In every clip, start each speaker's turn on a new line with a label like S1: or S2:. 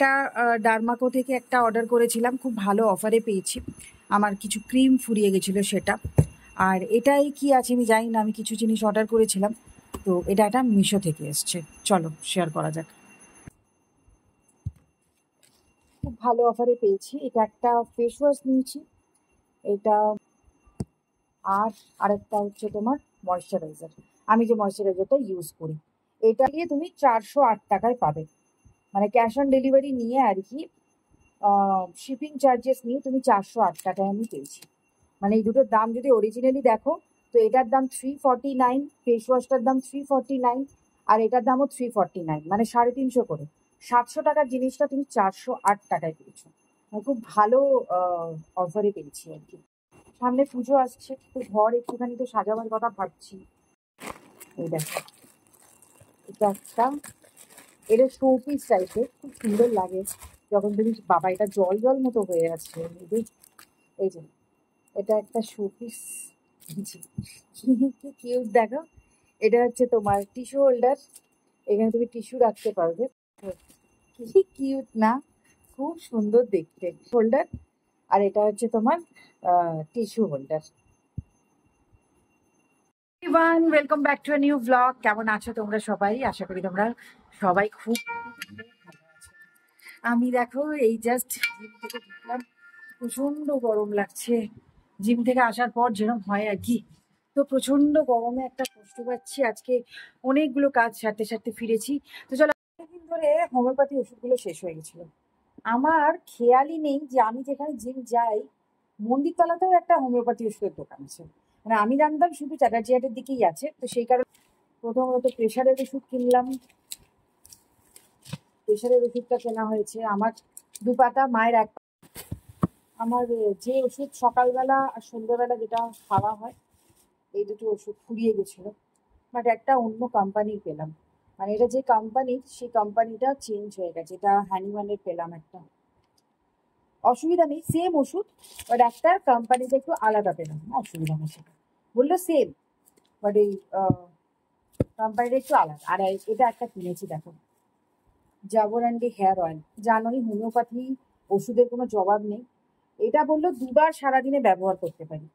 S1: একটা ডার্মাকো থেকে একটা অর্ডার করেছিলাম, খুব ভালো অফারে পেয়েছি। আমার কিছু ক্রিম ফুরিয়ে গেছিলো সেটা। আর এটাই কি আছে আমি জানি না, আমি কিছু জিনিস অর্ডার করেছিলাম, তো এটা একটা মিশো থেকে এসছে। চলো শেয়ার করা যাক। খুব ভালো অফারে পেয়েছি। এটা একটা ফেস ওয়াশ নিয়েছি, এটা আর আরেকটা হচ্ছে তোমার ময়শ্চারাইজার। আমি যে ময়শ্চারাইজারটা ইউজ করি, এটা দিয়ে তুমি 408 টাকায় পাবে, মানে ক্যাশ অন ডেলিভারি নিয়ে আর কি, শিপিং চার্জেস নিয়ে তুমি 408 টাকায় আমি পেয়েছি। মানে এই দুটোর দাম যদি অরিজিনালি দেখো, তো এটার দাম 349, ফেস ওয়াশটার দাম 349, আর এটার দামও 349, মানে 350 করে। 700 টাকার জিনিসটা তুমি 408 টাকায় পেয়েছো। মানে খুব ভালো অফারে পেয়েছি আর কি। সামনে পুজো আসছে, তো ঘর একটুখানি তো সাজাবার কথা ভাবছি। এই দেখো, এটা একটা, এটা শোপিস টাইপের, খুব সুন্দর লাগে যখন তুমি, বাবা এটা জল জল মতো হয়ে আছে। এই যে এটা একটা শোপিস, কি কিউট দেখো। এটা হচ্ছে তোমার টিস্যু হোল্ডার, এখানে তুমি টিস্যু রাখতে পারবে। কি কিউট না, খুব সুন্দর দেখতে হোল্ডার। আর এটা হচ্ছে তোমার tissue holder. Everyone, welcome back to a new blog. কেমন আছো তোমরা সবাই? আশা করি তোমরা সবাই খুব ভালো আছো। আমি দেখো এই জাস্ট জিম থেকে ঢুকলাম, প্রচন্ড গরম লাগছে। জিম থেকে আসার পর যেরকম হয় আর কি, তো প্রচন্ড গরমে একটা কষ্ট পাচ্ছি। আজকে অনেকগুলো কাজ সারতে সারতে ফিরেছি। তো চলো, অনেকদিন ধরে হোমিওপ্যাথি ওষুধগুলো শেষ হয়ে গেছিল। আমার খেয়ালই নেই যে আমি যেখানে জিম যাই, মন্দিরতলাতেও একটা হোমিওপ্যাথি ওষুধের দোকান আছে। মানে আমি জানতাম শুধু চ্যাটার্জি হাটের দিকেই আছে, তো সেই কারণে প্রথমত প্রেশারের ওষুধ কিনলাম। প্রেশারের ওষুধটা কেনা হয়েছে আমার 2 পাতা, মায়ের 1। আমার যে ওষুধ সকালবেলা আর সন্ধ্যেবেলা যেটা খাওয়া হয়, এই দুটো ওষুধ ফুরিয়ে গেছিলো, বাট একটা অন্য কোম্পানির পেলাম। মানে এটা যে কোম্পানির, সেই কোম্পানিটা চেঞ্জ হয়ে গেছে। এটা হ্যানিম্যানের পেলাম একটা, অসুবিধা নেই, সেম ওষুধ, বাট একটা কোম্পানিটা একটু আলাদা পেলাম, অসুবিধা নেই। সেটা বললো সেম, বাট এই কোম্পানিটা একটু আলাদা। আর এটা একটা কিনেছি দেখো, জাবোরান্ডি হেয়ার অয়েল। জানোই হোমিওপ্যাথি ওষুধের কোনো জবাব নেই। এটা বললো 2 বার সারাদিনে ব্যবহার করতে পারি,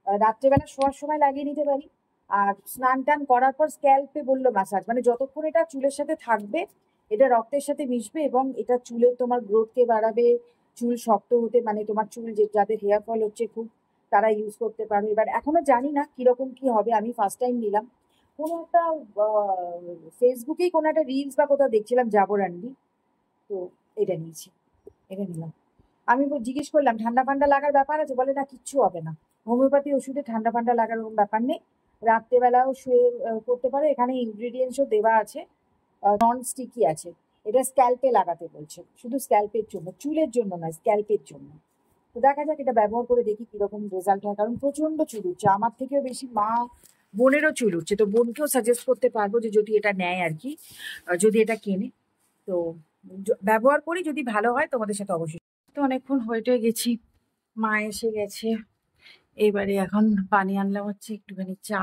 S1: রাত্রেবেলা শোয়ার সময় লাগিয়ে নিতে পারি, আর স্নান টান করার পর স্ক্যাল্পে বললো ম্যাসাজ, মানে যতক্ষণ এটা চুলের সাথে থাকবে, এটা রক্তের সাথে মিশবে এবং এটা চুলের তোমার গ্রোথকে বাড়াবে, চুল শক্ত হতে, মানে তোমার চুল যাদের হেয়ার ফল হচ্ছে খুব, তারা ইউজ করতে পারবে। এবার এখনো জানি না কিরকম কি হবে, আমি ফার্স্ট টাইম নিলাম। কোনো একটা ফেসবুকেই কোনো একটা রিলস বা কোথাও দেখছিলাম জাবোরান্ডি, তো এটা নিয়েছি, এটা নিলাম। আমি জিজ্ঞেস করলাম ঠান্ডা ফান্ডা লাগার ব্যাপার আছে, বলে না কিচ্ছু হবে না, হোমিওপ্যাথি ওষুধে ঠান্ডা ফান্ডা লাগার ওরকম ব্যাপার নেই, রাত্রেবেলাও শুয়ে করতে পারো। এখানে ইনগ্রিডিয়েন্টসও দেওয়া আছে, নন স্টিকি আছে। এটা স্ক্যাল্পে লাগাতে বলছে, শুধু স্ক্যাল্পের জন্য, চুলের জন্য নয়, স্ক্যাল্পের জন্য। তো দেখা যাক, এটা ব্যবহার করে দেখি কিরকম রেজাল্ট হয়, কারণ প্রচন্ড চুল উঠছে, আমার থেকেও বেশি মা বোনেরও চুল উঠছে। তো বোনকেও সাজেস্ট করতে পারবো যে যদি এটা নেয় আর কি, যদি এটা কেনে, তো ব্যবহার করি, যদি ভালো হয় তোমাদের সাথে অবশ্যই। তো অনেকক্ষণ হয়ে গেছি, মা এসে গেছে, এবারে এখন পানি আনলাম হচ্ছে একটুখানি চা,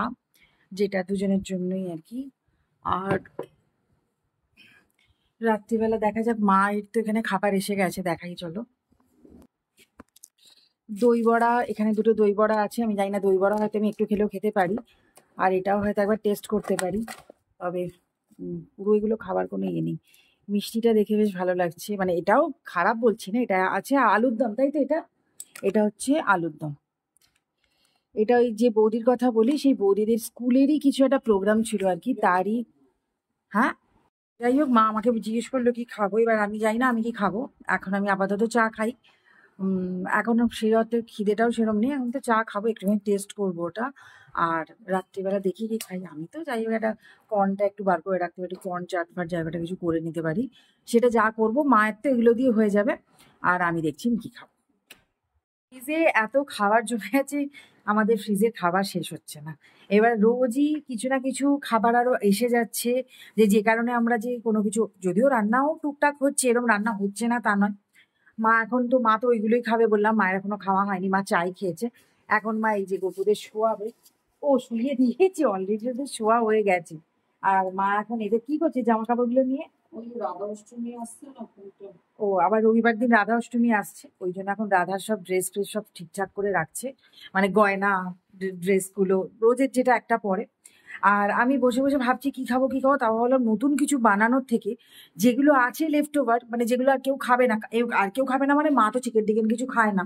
S1: যেটা দুজনের জন্যই আর কি। আর রাত্রিবেলা দেখা যাক, মায়ের তো এখানে খাবার এসে গেছে, দেখাই চলো। দই বড়া, এখানে 2টো দই বড়া আছে। আমি জানি না, দই বড়া হয়তো আমি একটু খেলেও খেতে পারি, আর এটাও হয়তো একবার টেস্ট করতে পারি, তবে পুরো এগুলো খাবার কোনো ইয়ে নেই। মিষ্টিটা দেখে বেশ ভালো লাগছে, মানে এটাও খারাপ বলছি না। এটা আছে আলুর দম, তাই তো? এটা হচ্ছে আলুর দম। এটা ওই যে বৌদির কথা বলি, সেই বৌদিদের স্কুলেরই কিছু একটা প্রোগ্রাম ছিল আর কি, তারই। হ্যাঁ, যাই হোক, মা আমাকে জিজ্ঞেস করলো কি খাবো, এবার আমি জানি না আমি কি খাবো। এখন আমি আপাতত চা খাই, এখনো সেরকম খিদেটাও সেরকম নেই, এখন তো চা খাবো, একটুখানি টেস্ট করবো ওটা। আর রাত্রিবেলা দেখি কি খাই। আমি তো যাই হোক একটা কর্নটা একটু বার করে রাখতে পারি, কর্ন চাট ফাট জায়গাটা কিছু করে নিতে পারি, সেটা যা করবো। মায়ের তো এগুলো দিয়ে হয়ে যাবে, আর আমি দেখছি আমি কি খাবো। ফ্রিজে এত খাবার জমে আছে, আমাদের ফ্রিজে খাবার শেষ হচ্ছে না। এবার রোজই কিছু না কিছু খাবার আরো এসে যাচ্ছে, যে কারণে আমরা যে কোনো কিছু, যদিও রান্নাও টুকটাক হচ্ছে, এরকম রান্না হচ্ছে না তা নয়। মা তো ওইগুলোই খাবে বললাম, মায়ের এখনো খাওয়া হয়নি, মা চাই খেয়েছে। এখন মা এই যে গপুদের শোয়াবে, ও শুয়ে দিয়েছি অলরেডি, ওদের শোয়া হয়ে গেছে। আর মা এখন এদের কি করছে, জামা কাপড়গুলো নিয়ে, ওই রাধা অষ্টমী আসছে না, ও আবার রবিবার দিন রাধা অষ্টমী আসছে, ওই জন্য এখন রাধার সব ড্রেস ফ্রেস সব ঠিকঠাক করে রাখছে, মানে গয়না ড্রেসগুলো রোজের যেটা একটা পরে। আর আমি বসে বসে ভাবছি কি খাবো কি খাবো, তাও ভাবলাম নতুন কিছু বানানোর থেকে যেগুলো আছে লেফট ওভার, মানে যেগুলো আর কেউ খাবে না, আর কেউ খাবে না মানে মা তো চিকেন টিকেন কিছু খায় না।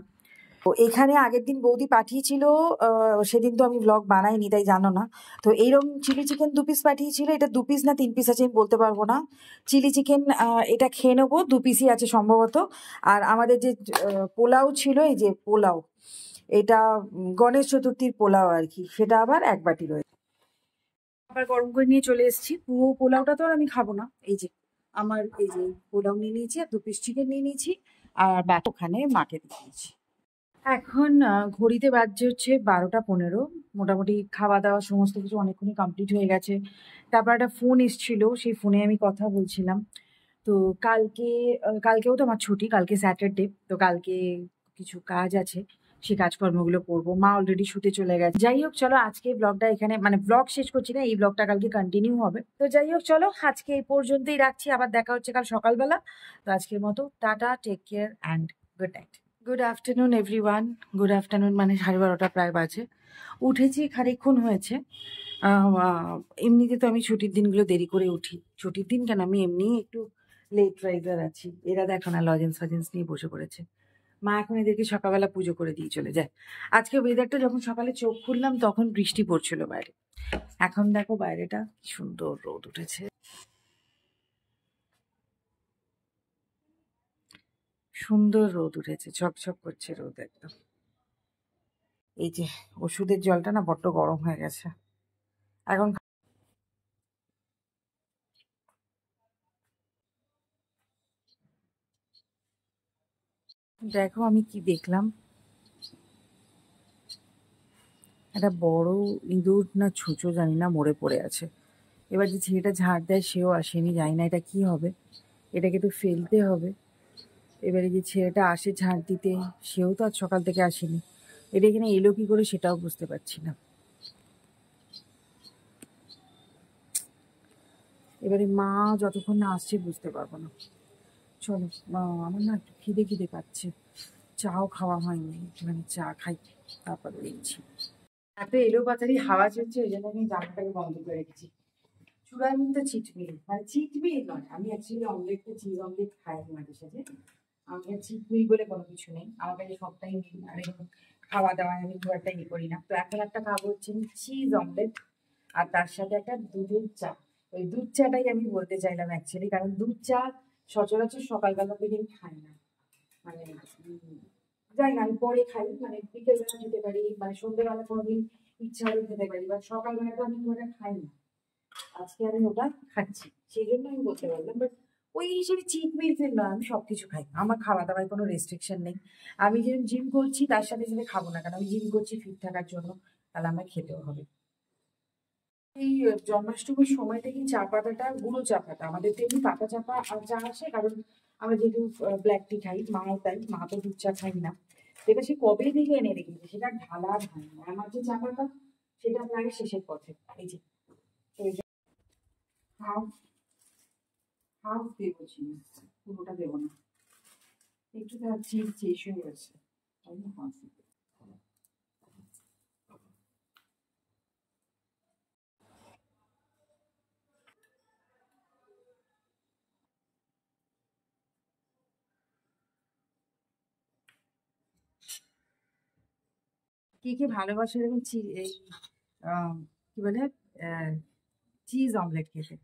S1: তো এখানে আগের দিন বৌদি পাঠিয়েছিল, সেদিন তো আমি ব্লগ বানাইনি তাই জানো না। তো এইরকম চিলি চিকেন 2 পিস পাঠিয়েছিল, এটা 2 পিস না 3 পিস আছে আমি বলতে পারবো না। চিলি চিকেন এটা খেয়ে নেবো, 2 পিসই আছে সম্ভবত। আর আমাদের যে পোলাও ছিল, এই যে পোলাও, এটা গণেশ চতুর্থীর পোলাও আর কি, সেটা আবার 1 বাটি রয়েছে। আবার গরম করে নিয়ে চলে এসেছি। পুরো পোলাওটা তো আর আমি খাবো না, এই যে আমার এই যে পোলাও নিয়ে নিয়েছি আর 2 পিস চিকেন নিয়ে নিয়েছি, আর বাকি ওখানে মাকে দিয়েছি। এখন ঘড়িতে বাজছে হচ্ছে 12টা 15। মোটামুটি খাওয়া দাওয়া সমস্ত কিছু অনেকক্ষণই কমপ্লিট হয়ে গেছে। তারপর একটা ফোন এসেছিল, সেই ফোনে আমি কথা বলছিলাম। তো কালকেও তো আমার ছুটি, কালকে স্যাটারডে, তো কালকে কিছু কাজ আছে, সেই কাজকর্মগুলো করবো। মা অলরেডি শুতে চলে গেছে। যাই হোক চলো, আজকে ব্লগটা এখানে, মানে ব্লগ শেষ করছি না, এই ব্লগটা কালকে কন্টিনিউ হবে। তো যাই হোক চলো, আজকে এই পর্যন্তই রাখছি, আবার দেখা হচ্ছে কাল সকালবেলা। তো আজকের মতো ta-ta, take care and good night. Good afternoon everyone. Good afternoon, মানে 12:30 প্রায় বাজে। উঠেছি খানিকক্ষণ হয়েছে। এমনিতে তো আমি ছুটির দিনগুলো দেরি করে উঠি, ছুটির দিন কেন, আমি এমনি একটু লেট রাইজার আছি। এরা দেখো না লজেন্স ফজেন্স নিয়ে বসে পড়েছে। মা এখন এদেরকে সকালবেলা পুজো করে দিয়ে চলে যায়। আজকে ওয়েদারটা যখন সকালে চোখ খুললাম তখন বৃষ্টি পড়ছিল বাইরে, এখন দেখো বাইরেটা কি সুন্দর রোদ উঠেছে, সুন্দর রোদ উঠেছে, ঝকঝক করছে রোদ একদম। এই যে ওষুধের জলটা না বড্ড গরম হয়ে গেছে এখন। দেখো আমি কি দেখলাম, একটা বড় ইঁদুর না ছুঁচো জানি না মরে পড়ে আছে। এবার যে ছেলেটা ঝাড় দেয় সেও আসেনি, জানি না এটা কি হবে, এটাকে তো ফেলতে হবে। এবারে যে ছেলেটা আসে ঝাড় দিতে, সেও তো আজ সকাল থেকে আসেনি, এটা এখানে এলো কি করে সেটাও বুঝতে পারছি না। এবারে মা যতক্ষণ না আসছে বুঝতে পারবো না। চলো, আমার না একটু খিদে খিদে পাচ্ছে, চাও খাওয়া হয়নি, একটুখানি চা খাই, তারপর দেখছি। এত এলো পাতারি হাওয়া চলছে, ওই জন্য আমি জানলাটাকে বন্ধ করে রেখেছি। চূড়ান্ত চিটমিল, মানে চিটমিল নয়, আমি অ্যাকচুয়ালি অমলেটটা চিজ অমলেট খাই মাঝে সাথে। আমার চিটমিল বলে কোনো কিছু নেই, আমার কাছে সবটাই মিল। আর এরকম খাওয়া দাওয়ায় আমি খুব একটা ইয়ে করি না। তো এখন একটা খাবো হচ্ছে চিজ অমলেট, আর তার সাথে একটা দুধের চা। ওই দুধ চাটাই আমি বলতে চাইলাম অ্যাকচুয়ালি, কারণ দুধ চা সচরাচর সকালবেলা থেকে আমি খাই না। মানে যাই না, আমি পরে খাই, মানে বিকেলবেলা খেতে পারি, মানে সন্ধ্যেবেলা কোনোদিন ইচ্ছা হলে খেতে পারি, বা সকালবেলাটা আমি খুব একটা খাই না। আজকে আমি ওটা খাচ্ছি, সেই জন্য আমি বলতে পারলাম। বাট ওই হিসেবে চিট মিলসের নয়, আমি সবকিছু খাই, আমার খাওয়া দাওয়ায় কোনো রেস্ট্রিকশন নেই। আমি যেরকম জিম করছি তার সাথে সাথে খাবো না, কারণ আমি জিম করছি ফিট থাকার জন্য, তাহলে আমার খেতেও হবে। এই জন্মাষ্টমীর সময় থেকে চা পাতাটা, গুঁড়ো চা পাতা, আমাদের তো এমনি পাতা চাপা চা আসে, কারণ আমরা যেহেতু ব্ল্যাক টি খাই, মাও তাই, মা তো দুধ চা খাই না। সেটা সে কবে থেকে এনে রেখেছে, সেটা ঢালা আর হয় না। আমার যে চা পাতা সেটা প্রায় শেষের পথে। এই যে হাফ হাফ দেবো চিনি, পুরোটা দেবো না, একটু তার চিজ শেষ হয়ে গেছে, তাই না হাফ দেবো। কে কে ভালোবাসে এরকম এই কি বলে চিজ অমলেট খেতে,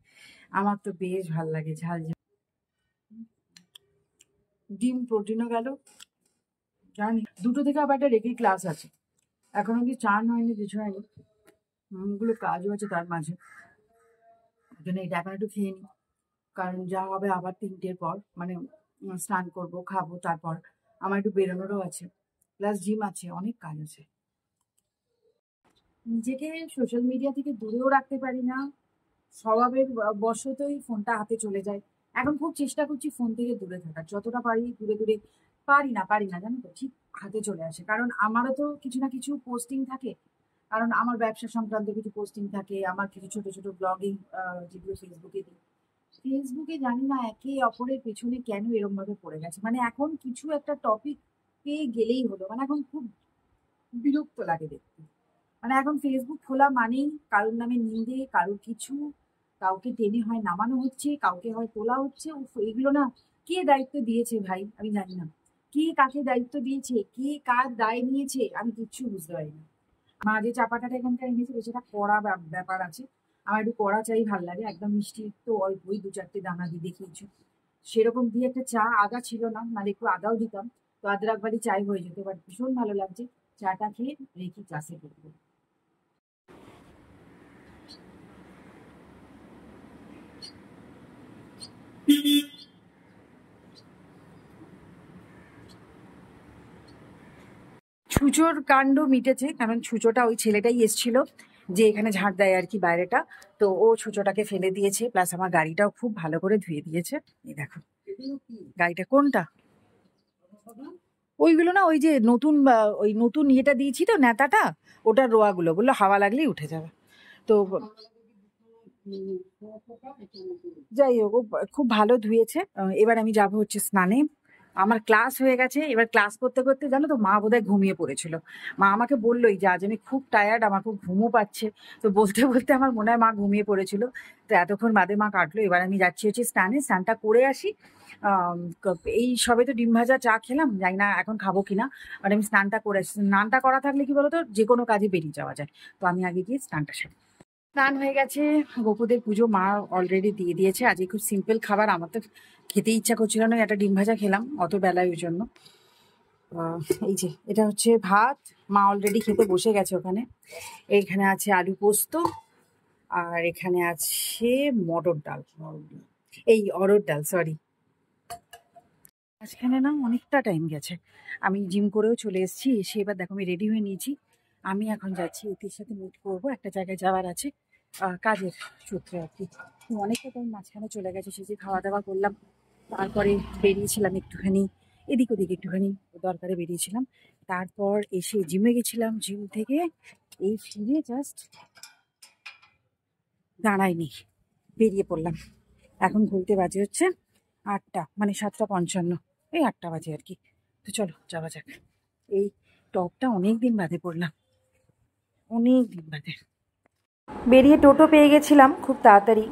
S1: আমার তো বেশ ভালো লাগে ঝাল ঝাল। ডিম প্রোটিনও গেল, জানি 2টো থেকে আবার একটা রেকি ক্লাস আছে, এখন অব্দি চান হয়নি, কিছু হয়নি, অনেকগুলো কাজও আছে তার মাঝে। ওই জন্য এটা এখন একটু খেয়ে নিই, কারণ যা হবে আবার 3টের পর, মানে স্নান করবো খাবো, তারপর আমার একটু বেরোনোরও আছে, প্লাস জিম আছে, অনেক কাজ আছে। নিজেকে সোশ্যাল মিডিয়া থেকে দূরেও রাখতে পারি না, স্বভাবের বশতই ফোনটা হাতে চলে যায়। এখন খুব চেষ্টা করছি ফোন থেকে দূরে থাকার, যতটা পারি দূরে দূরে। পারি না জানো তো, ঠিক হাতে চলে আসে, কারণ আমারও তো কিছু না কিছু পোস্টিং থাকে, কারণ আমার ব্যবসা সংক্রান্ত কিছু পোস্টিং থাকে, আমার কিছু ছোট ছোট ব্লগিং যেগুলো ফেসবুকে দিই, ফেসবুকে জানি না একে অপরের পেছনে কেন এরকম ভাবে পড়ে গেছে, মানে এখন কিছু একটা টপিকে গেলেই হলো, মানে এখন খুব বিরক্ত লাগে দেখতে। মানে এখন ফেসবুক খোলা মানেই কারোর নামে নিন্দে, কারোর কিছু, কাউকে টেনে হয় নামানো হচ্ছে, কাউকে হয় তোলা হচ্ছে। উফ, এগুলো না, কে দায়িত্ব দিয়েছে ভাই আমি জানি না, কে কাকে দায়িত্ব দিয়েছে, কে কার দায় নিয়েছে, আমি কিচ্ছু বুঝতে পারি না। মা যে চা পাতাটা এখানটা এনেছে সেটা কড়া ব্যাপার আছে, আমার একটু কড়া চাই, ভাল লাগে একদম, মিষ্টি তো অল্পই 2-4টে দানা দিয়ে দেখিয়েছো, সেরকম দিয়ে একটা চা, আদা ছিল না, মানে একটু আদাও দিতাম তো আদ্রাক বাড়ি চাই হয়ে যেত, বাট ভীষণ ভালো লাগছে। চাটা খেয়ে রেখি ক্লাসে করবো। ছুঁচোর কাণ্ড মিটেছে, কারণ ছুঁচোটা ওই ছেলেটাই এসেছিল যে এখানে ঝাঁট দেয় আর কি বাইরেটা, তো ও ছুঁচোটাকে ফেলে দিয়েছে, প্লাস আমার গাড়িটাও খুব ভালো করে ধুয়ে দিয়েছে। এই দেখো গাড়িটা কোনটা, ওইগুলো না, ওই যে নতুন ওই নতুন ইয়েটা দিয়েছি তো নেতাটা, ওটার রোয়াগুলো বললো হাওয়া লাগলেই উঠে যাবে। তো যাই হোক, ও খুব ভালো ধুয়েছে। এবার আমি যাব হচ্ছে স্নানে। আমার ক্লাস হয়ে গেছে, এবার ক্লাস করতে করতে জানো তো মা বোধহয় ঘুমিয়ে পড়েছিল। মা আমাকে বললোই যে আজ আমি খুব টায়ার্ড, আমার খুব ঘুমও পাচ্ছে। তো বলতে বলতে আমার মনে হয় মা ঘুমিয়ে পড়েছিল। তো এতক্ষণ বাদে মা কাটলো, এবার আমি যাচ্ছি হচ্ছে স্নানে, স্নানটা করে আসি। এই সবে তো ডিম ভাজা চা খেলাম, জানি না এখন খাবো কিনা, বাট আমি স্নানটা করে আসি। স্নানটা করা থাকলে কি বলতো, যে কোনো কাজে বেরিয়ে যাওয়া যায়। তো আমি আগে গিয়ে স্নানটা সারি। স্নান হয়ে গেছে, গোপুদের পুজো মা অলরেডি দিয়ে দিয়েছে। আজকে খুব সিম্পল খাবার, আমার তো খেতে ইচ্ছা করছিল না, একটা ডিম ভাজা খেলাম অত বেলায় ওই জন্য। আহ, এই যে এটা হচ্ছে ভাত, মা অলরেডি খেতে বসে গেছে ওখানে। এইখানে আছে আলু পোস্ত, আর এখানে আছে মটর ডাল, এই অরহর ডাল সরি। মাঝখানে না অনেকটা টাইম গেছে, আমি জিম করেও চলে এসেছি, এসে এবার দেখো আমি রেডি হয়ে নিয়েছি। আমি এখন যাচ্ছি এটির সাথে মিট করবো, একটা জায়গায় যাওয়ার আছে কাজের সূত্রে আর কি। তো অনেকটা টাইম মাঝখানে চলে গেছে, সে যে খাওয়া দাওয়া করলাম, তারপরে বেরিয়েছিলাম একটুখানি এদিক ওদিক, একটুখানি দরকারে বেরিয়েছিলাম। তারপর এসে জিমে গেছিলাম, জিম থেকে এই ফিরে জাস্ট দাঁড়ায়নি, বেরিয়ে পড়লাম। এখন ঘুরতে বাজে হচ্ছে 8টা, মানে 7টা 55, এই 8টা বাজে আর কি। তো চলো যাওয়া যাক। এই টপটা অনেক দিন বাদে পড়লাম, অনেক দিন বাদে। বেরিয়ে টোটো পেয়ে গেছিলাম খুব তাড়াতাড়ি।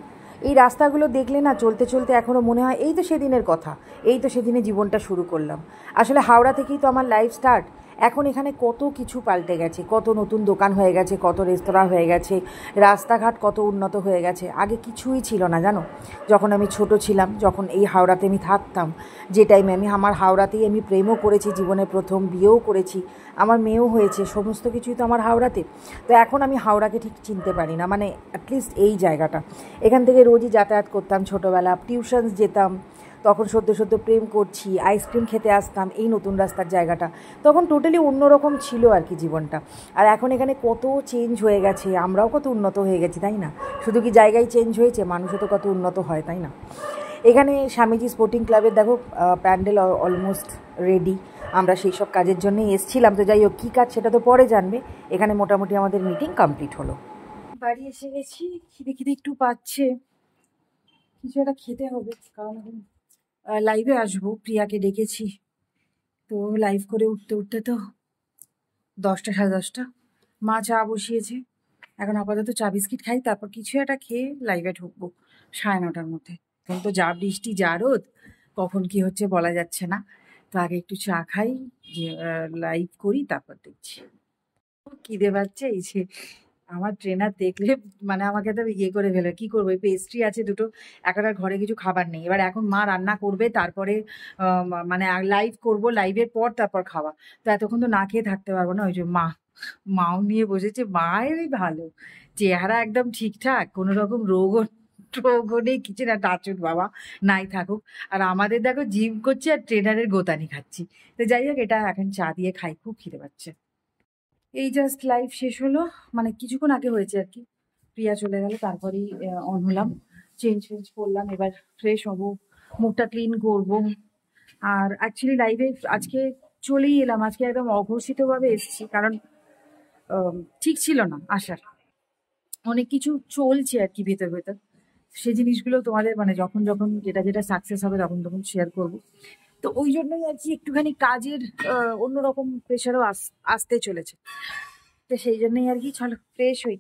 S1: এই রাস্তাগুলো দেখলে না চলতে চলতে এখনও মনে হয় এই তো সেদিনের কথা, এই তো সেদিনে জীবনটা শুরু করলাম। আসলে হাওড়া থেকেই তো আমার লাইফ স্টার্ট। এখন এখানে কত কিছু পাল্টে গেছে, কত নতুন দোকান হয়ে গেছে, কত রেস্তোরাঁ হয়ে গেছে, রাস্তাঘাট কত উন্নত হয়ে গেছে। আগে কিছুই ছিল না জানো, যখন আমি ছোট ছিলাম, যখন এই হাওড়াতে আমি থাকতাম, যে টাইমে আমার হাওড়াতেই আমি প্রেমও করেছি, জীবনে প্রথম বিয়েও করেছি, আমার মেয়েও হয়েছে, সমস্ত কিছুই তো আমার হাওড়াতে। তো এখন আমি হাওড়াকে ঠিক চিনতে পারি না, মানে অ্যাটলিস্ট এই জায়গাটা। এখান থেকে রোজই যাতায়াত করতাম, ছোটোবেলা টিউশনস যেতাম, তখন সদ্য সদ্য প্রেম করছি, আইসক্রিম খেতে আসতাম এই নতুন রাস্তার জায়গাটা, তখন টোটালি অন্যরকম ছিল আর কি জীবনটা। আর এখন এখানে কত চেঞ্জ হয়ে গেছে, আমরাও কত উন্নত হয়ে গেছি তাই না? শুধু কি জায়গায় চেঞ্জ হয়েছে, মানুষও তো কত উন্নত হয় তাই না? এখানে স্বামীজি স্পোর্টিং ক্লাবের দেখো প্যান্ডেল অলমোস্ট রেডি, আমরা সেই সব কাজের জন্যই এসছিলাম। তো যাই হোক কী কাজ সেটা তো পরে জানবে। এখানে মোটামুটি আমাদের মিটিং কমপ্লিট হলো, বাড়ি এসে গেছি, খিদে খিদে একটু পাচ্ছে, কিছু একটা খেতে হবে, কারণ এখন লাইভে আসবো, প্রিয়াকে ডেকেছি। তো লাইভ করে উঠতে উঠতে তো 10টা 10:30, মা চা বসিয়েছে, এখন আপাতত চা বিস্কিট খাই, তারপর কিছু একটা খেয়ে লাইভে ঢুকবো 9:30টার মধ্যে। এখন তো যা বৃষ্টি যা রোদ, কখন কি হচ্ছে বলা যাচ্ছে না। তো আগে একটু চা খাই, যে লাইভ করি, তারপর দেখছি। খিদে পাচ্ছে, এই যে আমার ট্রেনার দেখলে মানে আমাকে তো ইয়ে করে ফেলে, কি করবো, পেস্ট্রি আছে দুটো, এখন আর ঘরে কিছু খাবার নেই। এবার এখন মা রান্না করবে, তারপরে মানে লাইভ করব, লাইভের পর তারপর খাওয়া। তো এতক্ষণ তো না খেয়ে থাকতে পারবো না, ওই যে মাও নিয়ে বসেছে, মায়েরই ভালো, চেহারা একদম ঠিকঠাক, কোনো রকম টোগও নেই, কিছু না, টাচুট বাবা নাই থাকুক। আর আমাদের দেখো জিম করছি আর ট্রেনারের গোতানি খাচ্ছি। তো যাই হোক, এটা এখন চা দিয়ে খাই, খুব খিদে পাচ্ছে। এই জাস্ট লাইভ শেষ হলো, মানে কিছুক্ষণ আগে হয়েছে আর কি। প্রিয়া চলে গেল, তারপরেই অন হলাম, চেঞ্জ ফেঞ্জ করলাম, এবার ফ্রেশ হবো, মুখটা ক্লিন করব। আর অ্যাকচুয়ালি লাইভে আজকে চলেই এলাম, আজকে একদম অঘোষিতভাবে এসেছি, কারণ ঠিক ছিল না আসার, অনেক কিছু চলছে আর কি ভেতর ভেতর, সেই জিনিসগুলো তোমাদের মানে যখন যখন যেটা যেটা সাকসেস হবে তখন তখন শেয়ার করবো। তো ওই জন্যই আর কি একটুখানি কাজের অন্যরকম প্রেশারও আসতে চলেছে। তো সেই জন্যই আর কি চলো ফ্রেশ হই।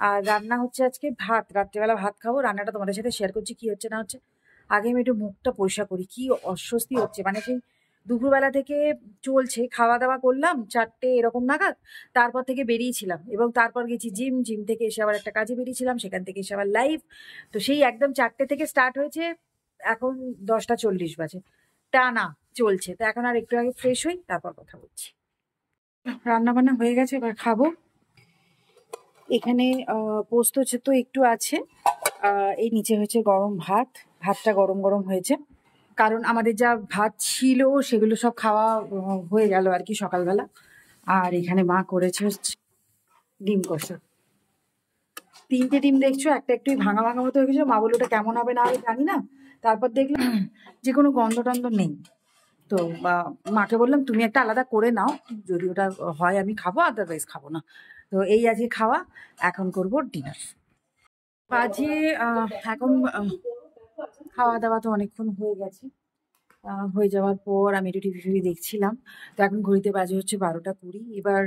S1: আর রান্না হচ্ছে আজকে ভাত, রাত্রেবেলা ভাত খাবো। রান্নাটা তোমাদের সাথে শেয়ার করছি কি হচ্ছে না হচ্ছে। আগে আমি একটু মুখটা পরিষ্কার করি, কি অস্বস্তি হচ্ছে মানে সেই দুপুরবেলা থেকে চলছে। খাওয়া দাওয়া করলাম 4টে এরকম নাগাদ, তারপর থেকে বেরিয়েছিলাম এবং তারপর গেছি জিম, জিম থেকে এসে আবার একটা কাজে বেরিয়েছিলাম, সেখান থেকে এসে আবার লাইভ। তো সেই একদম 4টে থেকে স্টার্ট হয়েছে, এখন 10টা 40 বাজে, টানা চলছে। তো এখন আর একটু আগে ফ্রেশ হই, তারপর কথা বলছি। রান্না বান্না হয়ে গেছে, এবার খাবো। এখানে পোস্ত তো একটু আছে। এই নিচে হয়েছে গরম ভাত, ভাতটা গরম গরম হয়েছে, কারণ আমাদের যা ভাত ছিল সেগুলো সব খাওয়া হয়ে গেল আর কি সকালবেলা। আর এখানে মা করেছে হচ্ছে ডিম কষা। 3টে ডিম দেখছো, একটা একটু ভাঙা ভাঙা মতো হয়ে গেছে। মা বললো ওটা কেমন হবে না হবে জানি না, তারপর দেখলাম যে কোনো গন্ধ টন্ধ নেই। তো মাকে বললাম তুমি একটা আলাদা করে নাও, যদি ওটা হয় আমি খাবো, আদারওয়াইজ খাবো না। তো এই আজকে খাওয়া, এখন করব ডিনার। বাজে এখন খাওয়া দাওয়া তো অনেকক্ষণ হয়ে গেছে। হয়ে যাওয়ার পর আমি একটু টিভি ফিভি দেখছিলাম। তো এখন ঘড়িতে বাজে হচ্ছে 12টা 20। এবার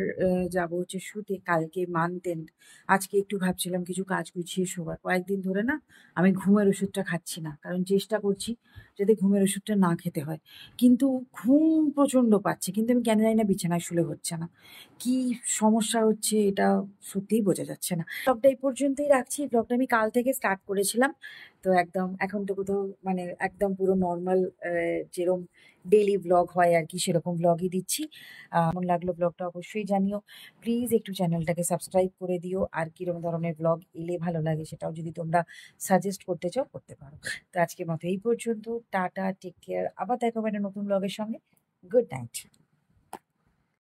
S1: যাবো হচ্ছে শুতে। কালকে মান্থ এন্ড, আজকে একটু ভাবছিলাম কিছু কাজ গুছিয়ে শোবার। কয়েকদিন ধরে না আমি ঘুমের ওষুধটা খাচ্ছি না, কারণ চেষ্টা করছি যাতে ঘুমের ওষুধটা না খেতে হয়। কিন্তু ঘুম প্রচণ্ড পাচ্ছে, কিন্তু আমি কেন জানি না বিছানায় শুলে হচ্ছে না। কি সমস্যা হচ্ছে এটা সত্যিই বোঝা যাচ্ছে না। ব্লগটা এই পর্যন্তই রাখছি। ব্লগটা আমি কাল থেকে স্টার্ট করেছিলাম, তো একদম এখন তো কোথাও মানে একদম পুরো নর্মাল যেরকম ডেইলি ব্লগ হয় আর কি সেরকম ব্লগই দিচ্ছি। কেমন লাগলো ব্লগটা অবশ্যই জানিও। প্লিজ একটু চ্যানেলটাকে সাবস্ক্রাইব করে দিও। আর কিরকম ধরনের ব্লগ এলে ভালো লাগে সেটাও যদি তোমরা সাজেস্ট করতে চাও করতে পারো। তো আজকের মতো এই পর্যন্ত, টাটা, টেক কেয়ার। আবার দেখা হবে একটা নতুন ব্লগের সঙ্গে। Good night.